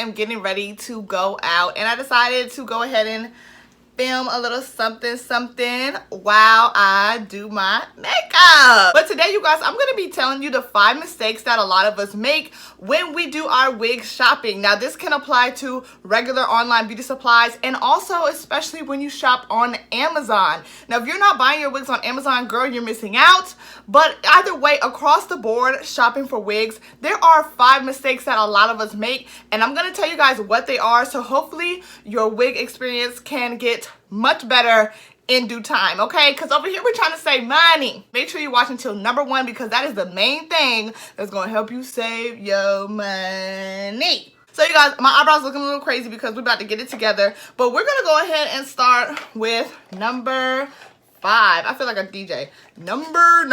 am getting ready to go out, and I decided to go ahead and film a little something while I do my makeup. But today, you guys, I'm gonna be telling you the 5 mistakes that a lot of us make when we do our wig shopping. Now, this can apply to regular online beauty supplies and also especially when you shop on Amazon. Now, if you're not buying your wigs on Amazon, girl, you're missing out. But either way, across the board, shopping for wigs, there are 5 mistakes that a lot of us make, and I'm gonna tell you guys what they are, so hopefully your wig experience can get much better in due time, okay? Because over here we're trying to save money. Make sure you watch until number 1 because that is the main thing that's gonna help you save your money. So you guys, my eyebrows looking a little crazy because we're about to get it together, but we're gonna go ahead and start with number 5. I feel like a DJ. Number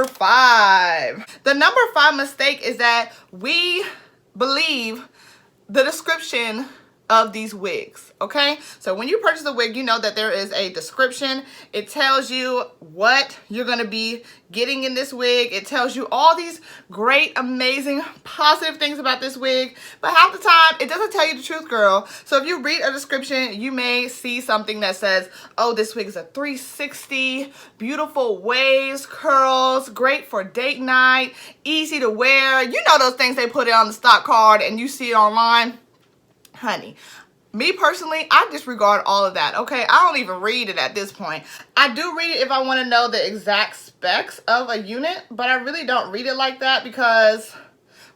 5. The number 5 mistake is that we believe the description of these wigs, okay? So when you purchase a wig, you know that there is a description. It tells you what you're gonna be getting in this wig. It tells you all these great, amazing, positive things about this wig, but half the time it doesn't tell you the truth, girl. So if you read a description, you may see something that says, oh, this wig is a 360, beautiful waves, curls, great for date night, easy to wear. You know those things they put it on the stock card and you see it online. Honey, me personally, I disregard all of that, okay? I don't even read it at this point. I do read it if I want to know the exact specs of a unit, but I really don't read it like that because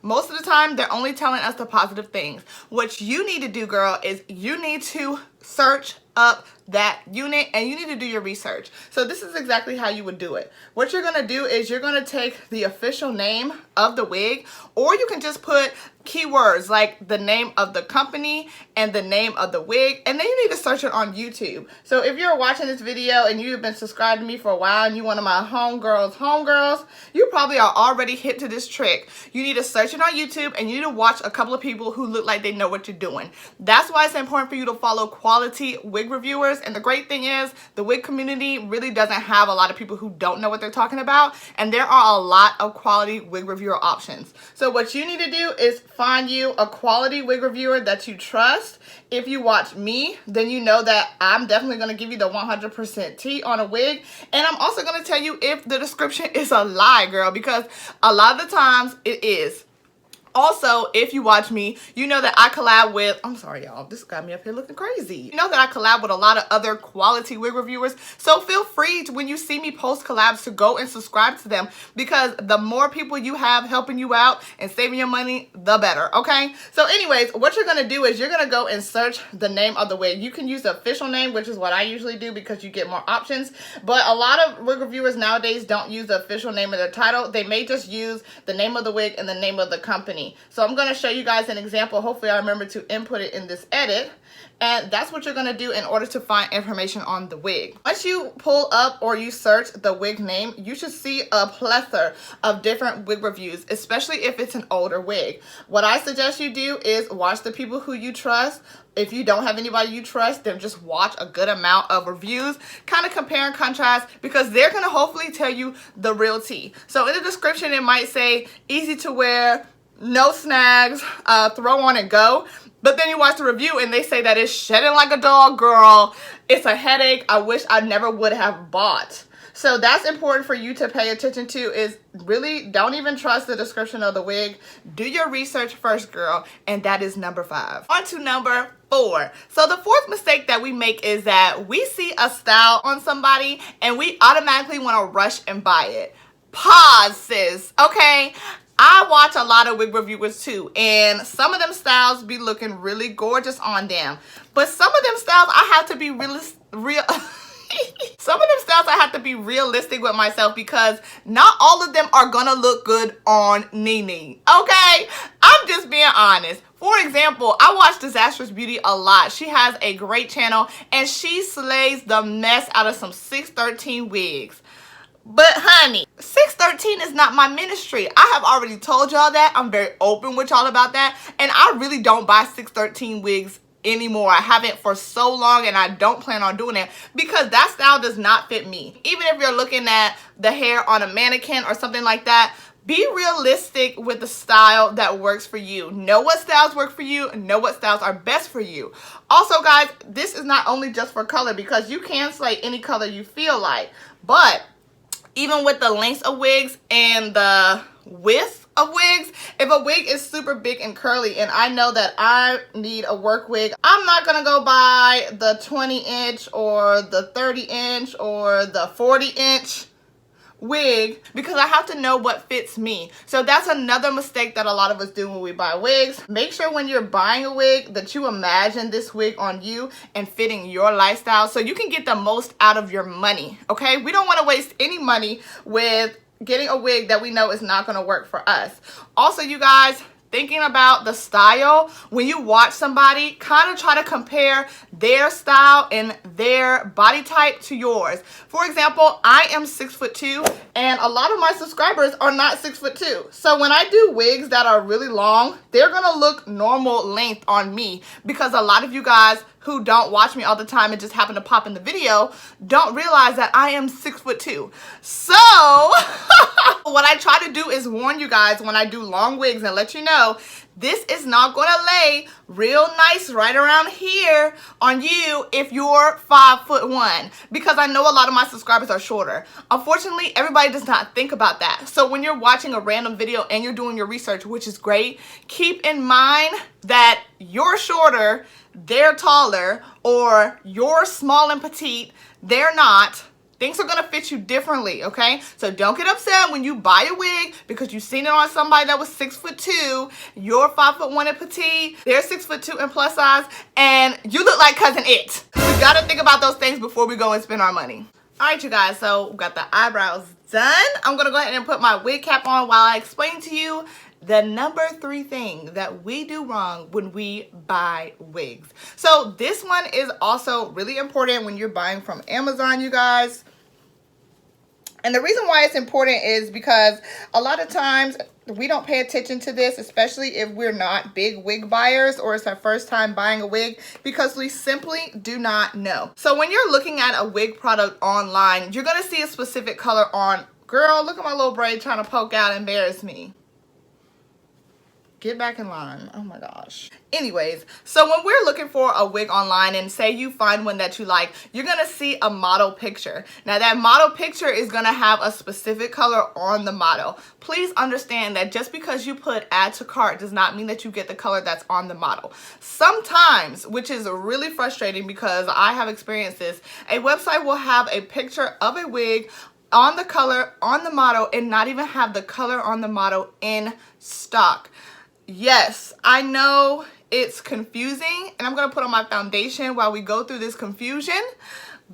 most of the time they're only telling us the positive things. What you need to do, girl, is you need to search up that unit and you need to do your research. So this is exactly how you would do it. What you're gonna do is you're gonna take the official name of the wig, or you can just put keywords like the name of the company and the name of the wig, and then you need to search it on YouTube. So if you're watching this video and you've been subscribed to me for a while and you're one of my homegirls, you probably are already hip to this trick. You need to search it on YouTube and you need to watch a couple of people who look like they know what you're doing. That's why it's important for you to follow quality wig reviewers. And the great thing is the wig community really doesn't have a lot of people who don't know what they're talking about, and there are a lot of quality wig reviewer options. So what you need to do is find you a quality wig reviewer that you trust. If you watch me, then you know that I'm definitely going to give you the 100% tea on a wig, and I'm also going to tell you if the description is a lie, girl, because a lot of the times it is. Also, if you watch me, you know that I collab with, I'm sorry y'all, this got me up here looking crazy. You know that I collab with a lot of other quality wig reviewers, so feel free to, when you see me post collabs, to go and subscribe to them, because the more people you have helping you out and saving your money, the better, okay? So anyways, what you're gonna do is you're gonna go and search the name of the wig. You can use the official name, which is what I usually do because you get more options, but a lot of wig reviewers nowadays don't use the official name of their title. They may just use the name of the wig and the name of the company. So I'm going to show you guys an example. Hopefully I remember to input it in this edit. And that's what you're going to do in order to find information on the wig. Once you pull up or you search the wig name, you should see a plethora of different wig reviews, especially if it's an older wig. What I suggest you do is watch the people who you trust. If you don't have anybody you trust, then just watch a good amount of reviews, kind of compare and contrast, because they're going to hopefully tell you the real tea. So in the description, it might say easy to wear, no snags, throw on and go. But then you watch the review and they say that it's shedding like a dog, girl. It's a headache. I wish I never would have bought. So that's important for you to pay attention to, is really don't even trust the description of the wig. Do your research first, girl. And that is number 5. On to number 4. So the 4th mistake that we make is that we see a style on somebody and we automatically want to rush and buy it. Pause, sis, okay? I watch a lot of wig reviewers too, and some of them styles be looking really gorgeous on them. But some of them styles I have to be realistic with myself, because not all of them are gonna look good on Nene. Okay? I'm just being honest. For example, I watch Disastrous Beauty a lot. She has a great channel and she slays the mess out of some 613 wigs. But honey, 613 is not my ministry. I have already told y'all that. I'm very open with y'all about that. And I really don't buy 613 wigs anymore. I haven't for so long, and I don't plan on doing it because that style does not fit me. Even if you're looking at the hair on a mannequin or something like that, Be realistic with the style that works for you. Know what styles work for you, know what styles are best for you. Also, guys, this is not only just for color, because you can slay any color you feel like, but even with the lengths of wigs and the width of wigs, if a wig is super big and curly and I know that I need a work wig, I'm not gonna go buy the 20-inch or the 30-inch or the 40-inch wig, because I have to know what fits me. So that's another mistake that a lot of us do when we buy wigs. Make sure when you're buying a wig that you imagine this wig on you and fitting your lifestyle so you can get the most out of your money, okay? We don't want to waste any money with getting a wig that we know is not going to work for us. Also, you guys, thinking about the style, when you watch somebody, kind of try to compare their style and their body type to yours. For example, I am 6'2", and a lot of my subscribers are not 6'2". So when I do wigs that are really long, they're gonna look normal length on me, because a lot of you guys who don't watch me all the time and just happen to pop in the video don't realize that I am 6'2". So what I try to do is warn you guys when I do long wigs and let you know this is not going to lay real nice right around here on you if you're 5'1", because I know a lot of my subscribers are shorter. Unfortunately, everybody does not think about that. So when you're watching a random video and you're doing your research, which is great, keep in mind that you're shorter, they're taller, or you're small and petite, they're not. Things are going to fit you differently, okay? So don't get upset when you buy a wig because you've seen it on somebody that was 6'2", you're 5'1" and petite, they're 6'2" and plus size, and you look like Cousin It. We got to think about those things before we go and spend our money. All right, you guys, so we got the eyebrows done. I'm going to go ahead and put my wig cap on while I explain to you the number 3 thing that we do wrong when we buy wigs. So this one is also really important when you're buying from Amazon, you guys. And the reason why it's important is because a lot of times we don't pay attention to this, especially if we're not big wig buyers or it's our first time buying a wig, because we simply do not know. So when you're looking at a wig product online, you're going to see a specific color on. Girl, look at my little braid trying to poke out and embarrass me. Get back in line. Oh my gosh. Anyways, so when we're looking for a wig online and say you find one that you like, you're going to see a model picture. Now that model picture is going to have a specific color on the model. Please understand that just because you put add to cart does not mean that you get the color that's on the model. Sometimes, which is really frustrating because I have experienced this, a website will have a picture of a wig on the color on the model and not even have the color on the model in stock. Yes, I know it's confusing, and I'm going to put on my foundation while we go through this confusion,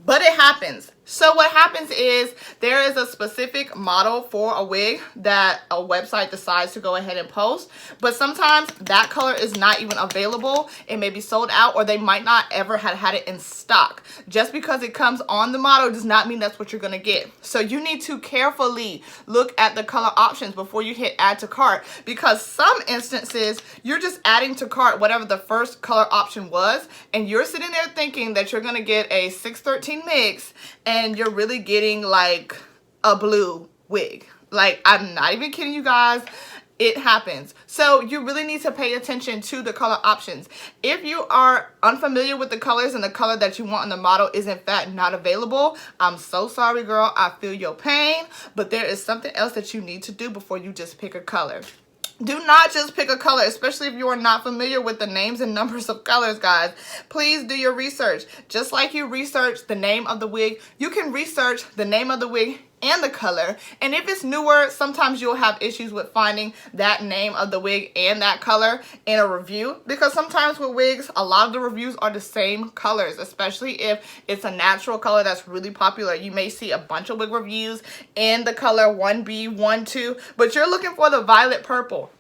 but it happens. So what happens is there is a specific model for a wig that a website decides to go ahead and post, but sometimes that color is not even available. It may be sold out, or they might not ever have had it in stock. Just because it comes on the model does not mean that's what you're going to get. So you need to carefully look at the color options before you hit add to cart, because some instances you're just adding to cart whatever the first color option was, and you're sitting there thinking that you're going to get a 613 mix and you're really getting like a blue wig. Like, I'm not even kidding you guys. It happens. So you really need to pay attention to the color options. If you are unfamiliar with the colors and the color that you want on the model is in fact not available, I'm so sorry, girl. I feel your pain, but there is something else that you need to do before you just pick a color. Do not just pick a color, especially if you are not familiar with the names and numbers of colors, guys. Please do your research. Just like you research the name of the wig, you can research the name of the wig and the color. And if it's newer, sometimes you'll have issues with finding that name of the wig and that color in a review, because sometimes with wigs, a lot of the reviews are the same colors, especially if it's a natural color that's really popular. You may see a bunch of wig reviews in the color 1B, 1-2, but you're looking for the violet purple.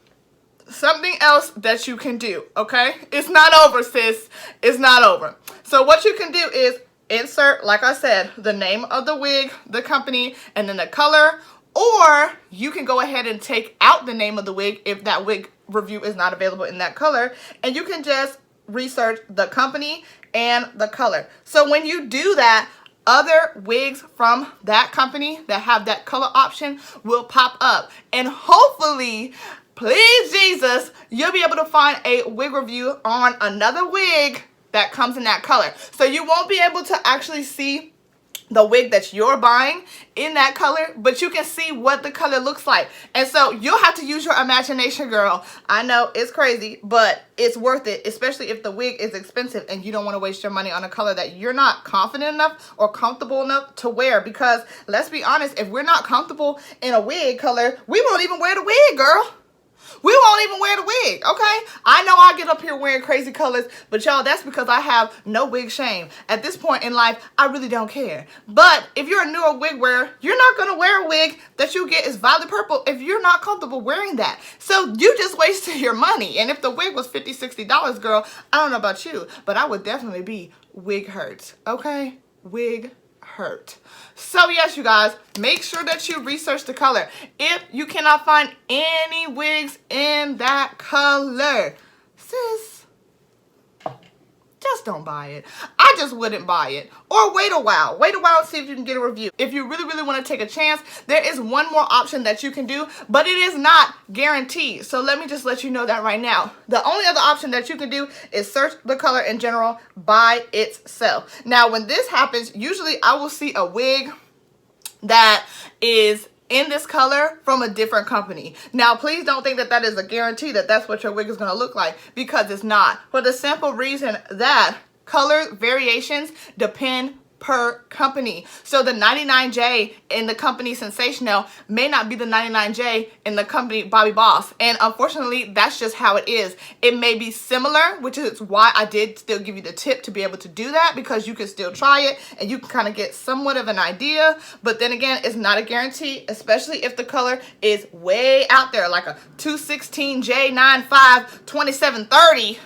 Something else that you can do, okay? It's not over, sis. It's not over. So what you can do is insert, like I said, the name of the wig, the company, and then the color, or you can go ahead and take out the name of the wig if that wig review is not available in that color, and you can just research the company and the color. So when you do that, other wigs from that company that have that color option will pop up. And hopefully, please Jesus, you'll be able to find a wig review on another wig that comes in that color. So you won't be able to actually see the wig that you're buying in that color, but you can see what the color looks like. And so you'll have to use your imagination, girl. I know it's crazy, but it's worth it, especially if the wig is expensive and you don't want to waste your money on a color that you're not confident enough or comfortable enough to wear. Because let's be honest, if we're not comfortable in a wig color, we won't even wear the wig, girl. We won't even wear the wig, okay? I know I get up here wearing crazy colors, but y'all, that's because I have no wig shame. At this point in life, I really don't care. But if you're a newer wig wearer, you're not gonna wear a wig that you get is violet purple if you're not comfortable wearing that. So you just wasted your money. And if the wig was $50, $60, girl, I don't know about you, but I would definitely be wig hurt, okay? Wig hurt. So yes, you guys, make sure that you research the color. If you cannot find any wigs in that color, sis, just don't buy it. I just wouldn't buy it. Or wait a while. Wait a while and see if you can get a review. If you really, really want to take a chance, there is one more option that you can do, but it is not guaranteed. So let me just let you know that right now. The only other option that you can do is search the color in general by itself. Now, when this happens, usually I will see a wig that is in this color from a different company. Now, please don't think that that is a guarantee that that's what your wig is going to look like, because it's not. For the simple reason that color variations depend per company. So the 99J in the company Sensational may not be the 99J in the company Bobby Boss. And unfortunately, that's just how it is. It may be similar, which is why I did still give you the tip to be able to do that, because you can still try it and you can kind of get somewhat of an idea. But then again, it's not a guarantee, especially if the color is way out there, like a 216J95 2730.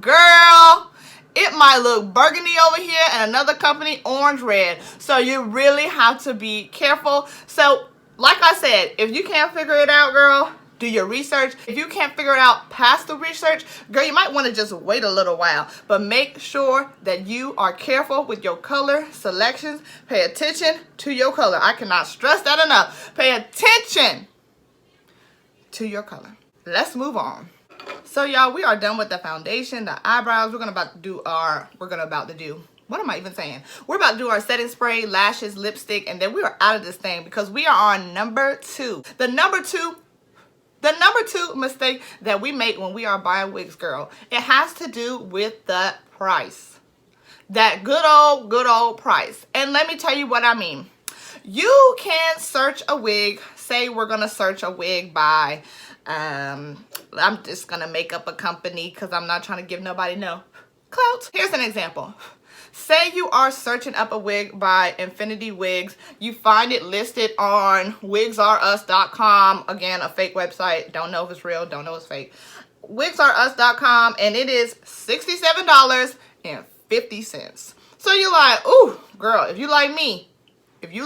Girl, it might look burgundy over here and another company orange red. So you really have to be careful. So like I said, if you can't figure it out, girl, do your research. If you can't figure it out past the research, girl, you might want to just wait a little while. But make sure that you are careful with your color selections. Pay attention to your color. I cannot stress that enough. Pay attention to your color. Let's move on. So y'all, we are done with the foundation, the eyebrows. We're about to do our setting spray, lashes, lipstick, and then we are out of this thing because we are on number 2. The number two mistake that we make when we are buying wigs, girl, it has to do with the price. That good old price. And let me tell you what I mean. You can search a wig. Say we're gonna search a wig by I'm just gonna make up a company because I'm not trying to give nobody no clout. Here's an example. Say you are searching up a wig by Infinity Wigs. You find it listed on wigsareus.com. Again, a fake website. Don't know if it's real. Don't know if it's fake. wigsareus.com, and it is $67.50. So you're like, ooh, girl, if you like me, you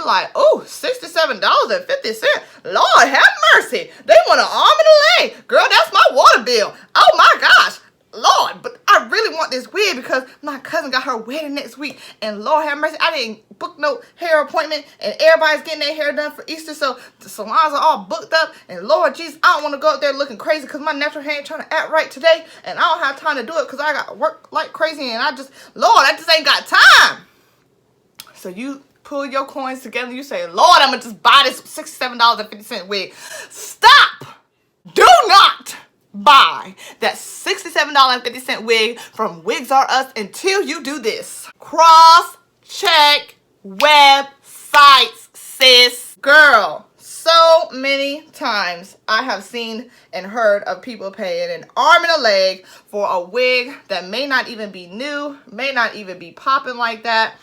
like, oh, $67.50. Lord have mercy. They want an arm and a leg. Girl, that's my water bill. Oh my gosh. Lord, but I really want this wig because my cousin got her wedding next week. And Lord have mercy, I didn't book no hair appointment. And everybody's getting their hair done for Easter. So the salons are all booked up. And Lord Jesus, I don't want to go up there looking crazy because my natural hair ain't trying to act right today. And I don't have time to do it because I got to work like crazy. And I just ain't got time. So you pull your coins together and you say, Lord, I'm going to just buy this $67.50 wig. Stop! Do not buy that $67.50 wig from Wigs R Us until you do this. Cross-check websites, sis. Girl, so many times I have seen and heard of people paying an arm and a leg for a wig that may not even be new, may not even be popping like that.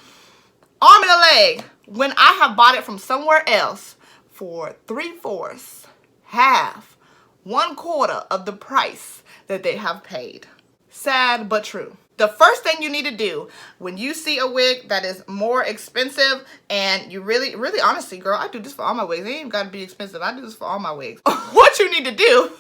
Arm and a leg, when I have bought it from somewhere else for 3/4, half, 1/4 of the price that they have paid. Sad but true. The first thing you need to do when you see a wig that is more expensive, and you really honestly, girl, I do this for all my wigs. It ain't even gotta be expensive. I do this for all my wigs. What you need to do,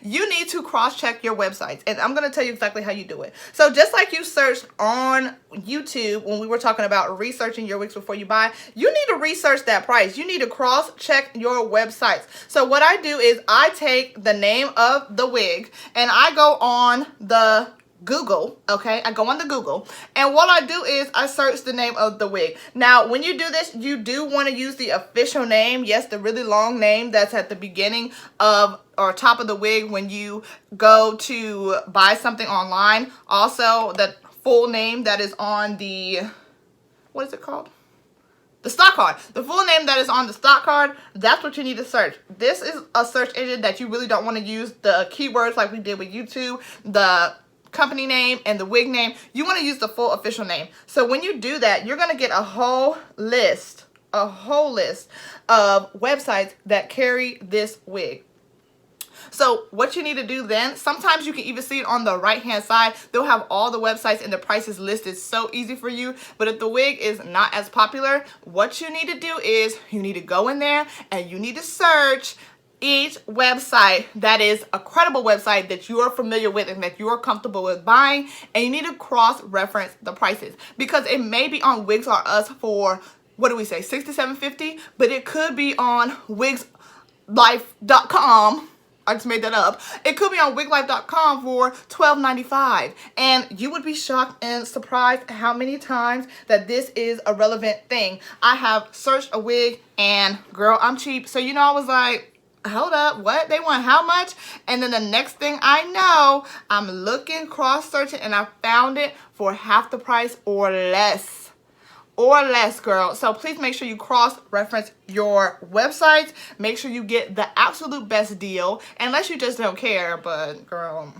you need to cross-check your websites. And I'm gonna tell you exactly how you do it. So just like you searched on YouTube when we were talking about researching your wigs before you buy, you need to research that price. You need to cross-check your websites. So what I do is I take the name of the wig and I go on the Google, okay? I go on the Google, and what I do is I search the name of the wig. Now, when you do this, you do want to use the official name. Yes, the really long name that's at the beginning of or top of the wig when you go to buy something online. Also, the full name that is on the, what is it called? The stock card. The full name that is on the stock card, that's what you need to search. This is a search engine that you really don't want to use the keywords like we did with YouTube, the company name and the wig name. You want to use the full official name. So when you do that, you're going to get a whole list of websites that carry this wig. So what you need to do then, sometimes you can even see it on the right hand side. They'll have all the websites and the prices listed, so easy for you. But if the wig is not as popular, what you need to do is you need to go in there and you need to search each website that is a credible website that you are familiar with and that you are comfortable with buying, and you need to cross-reference the prices, because it may be on Wigs R Us for, what do we say, $67.50, but it could be on wigslife.com. I just made that up. It could be on wiglife.com for $12.95, and you would be shocked and surprised how many times that this is a relevant thing. I have searched a wig, and girl, I'm cheap, so I was like, hold up, what? They want how much? And then the next thing I know, I'm looking, cross-searching, and I found it for half the price or less. Or less, girl. So please make sure you cross-reference your websites. Make sure you get the absolute best deal, unless you just don't care, but girl,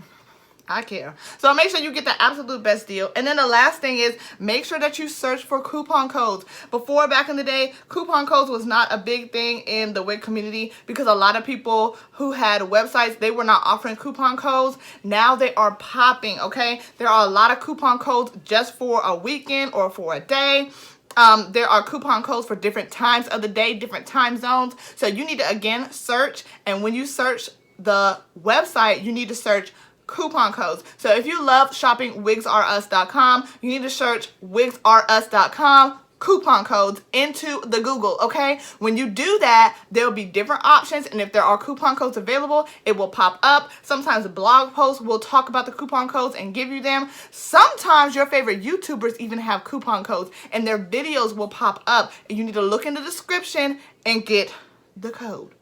I care. So make sure you get the absolute best deal. And then the last thing is, make sure that you search for coupon codes. Before, back in the day, coupon codes was not a big thing in the wig community because a lot of people who had websites, they were not offering coupon codes. Now they are popping, okay? There are a lot of coupon codes just for a weekend or for a day. There are coupon codes for different times of the day, different time zones. So you need to, again, search. And when you search the website, you need to search coupon codes. So if you love shopping wigsrus.com, you need to search wigsrus.com coupon codes into the Google, okay? When you do that, there'll be different options, and if there are coupon codes available, it will pop up. Sometimes blog posts will talk about the coupon codes and give you them. Sometimes your favorite YouTubers even have coupon codes, and their videos will pop up, and you need to look in the description and get the code.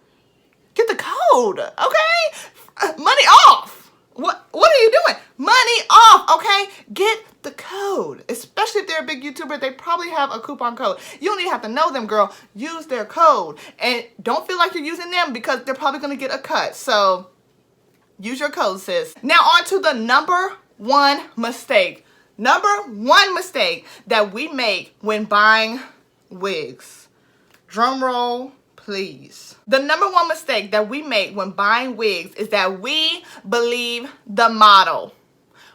Get the code, okay? Money off. What are you doing? Money off, okay? Get the code. Especially if they're a big YouTuber, they probably have a coupon code. You don't even have to know them, girl. Use their code. And don't feel like you're using them because they're probably going to get a cut. So use your code, sis. Now on to the number one mistake. Number one mistake that we make when buying wigs. Drum roll, please. The number one mistake that we make when buying wigs is that we believe the model.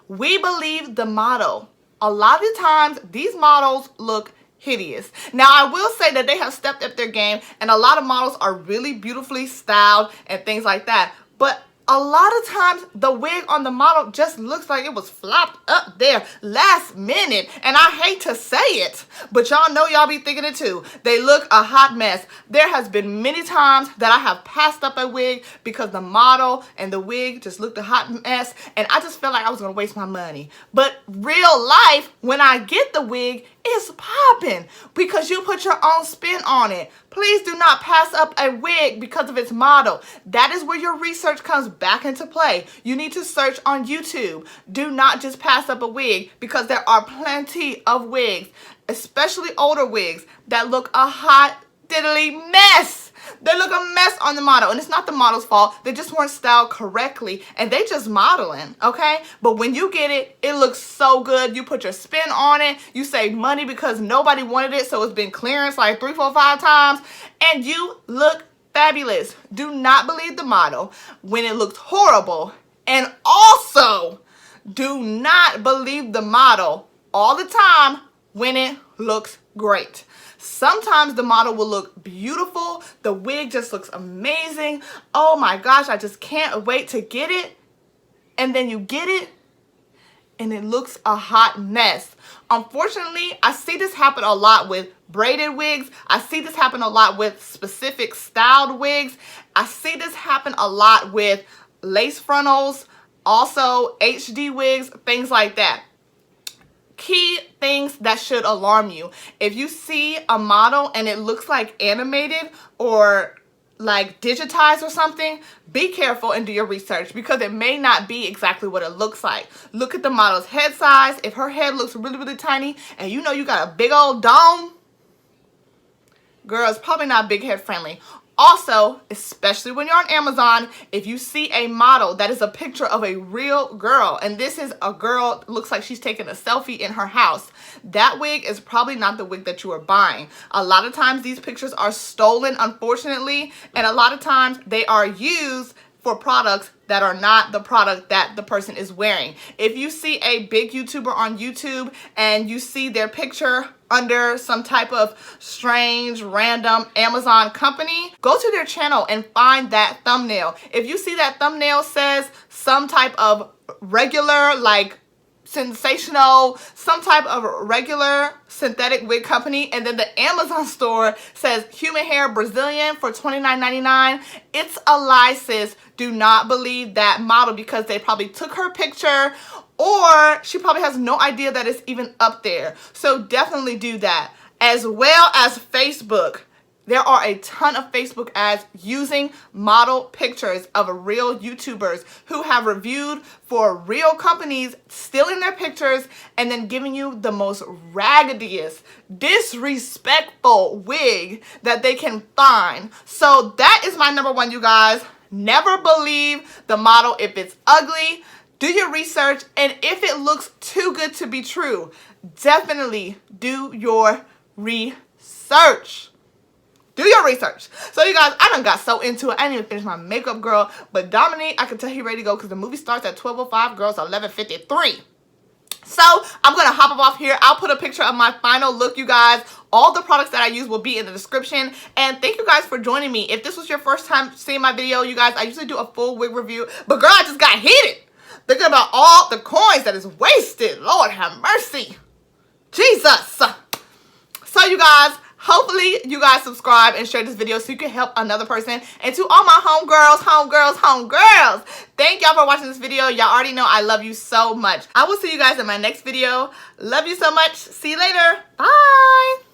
We believe the model. A lot of the times, these models look hideous. Now, I will say that they have stepped up their game, and a lot of models are really beautifully styled and things like that. But a lot of times, the wig on the model just looks like it was flopped up there last minute. And I hate to say it, but y'all know y'all be thinking it too. They look a hot mess. There has been many times that I have passed up a wig because the model and the wig just looked a hot mess. And I just felt like I was going to waste my money. But real life, when I get the wig, it's popping because you put your own spin on it. Please do not pass up a wig because of its model. That is where your research comes back into play. You need to search on YouTube. Do not just pass up a wig because there are plenty of wigs, especially older wigs, that look a hot diddly mess. They look a mess on the model, and it's not the model's fault. They just weren't styled correctly, and they just modeling, okay? But when you get it, it looks so good. You put your spin on it. You save money because nobody wanted it, so it's been clearance like 3, 4, 5 times, and you look fabulous. Do not believe the model when it looks horrible, and also do not believe the model all the time when it looks great. Sometimes the model will look beautiful. The wig just looks amazing. Oh my gosh, I just can't wait to get it. And then you get it and it looks a hot mess. Unfortunately, I see this happen a lot with braided wigs. I see this happen a lot with specific styled wigs. I see this happen a lot with lace frontals, also HD wigs, things like that. Key things that should alarm you. If you see a model and it looks like animated or like digitized or something, be careful and do your research, because it may not be exactly what it looks like. Look at the model's head size. If her head looks really, really tiny and you know you got a big old dome, girl, it's probably not big head friendly. Also, especially when you're on Amazon, if you see a model that is a picture of a real girl, and this is a girl, looks like she's taking a selfie in her house, that wig is probably not the wig that you are buying. A lot of times these pictures are stolen, unfortunately, and a lot of times they are used for products that are not the product that the person is wearing. If you see a big YouTuber on YouTube and you see their picture under some type of strange, random Amazon company, go to their channel and find that thumbnail. If you see that thumbnail says some type of regular, like sensational, some type of regular synthetic wig company, and then the Amazon store says human hair Brazilian for $29.99, it's a lie, sis. Do not believe that model, because they probably took her picture, or she probably has no idea that it's even up there. So definitely do that. As well as Facebook. There are a ton of Facebook ads using model pictures of real YouTubers who have reviewed for real companies, stealing their pictures and then giving you the most raggediest, disrespectful wig that they can find. So that is my number one, you guys. Never believe the model if it's ugly. Do your research, and if it looks too good to be true, definitely do your research. Do your research. So you guys, I done got so into it. I didn't even finish my makeup, girl. But Dominique, I can tell he ready to go because the movie starts at 12:05, girls, 11:53. So I'm going to hop off here. I'll put a picture of my final look, you guys. All the products that I use will be in the description. And thank you guys for joining me. If this was your first time seeing my video, you guys, I usually do a full wig review. But girl, I just got heated thinking about all the coins that is wasted. Lord have mercy. Jesus. So you guys, hopefully you guys subscribe and share this video so you can help another person. And to all my homegirls, thank y'all for watching this video. Y'all already know I love you so much. I will see you guys in my next video. Love you so much. See you later. Bye.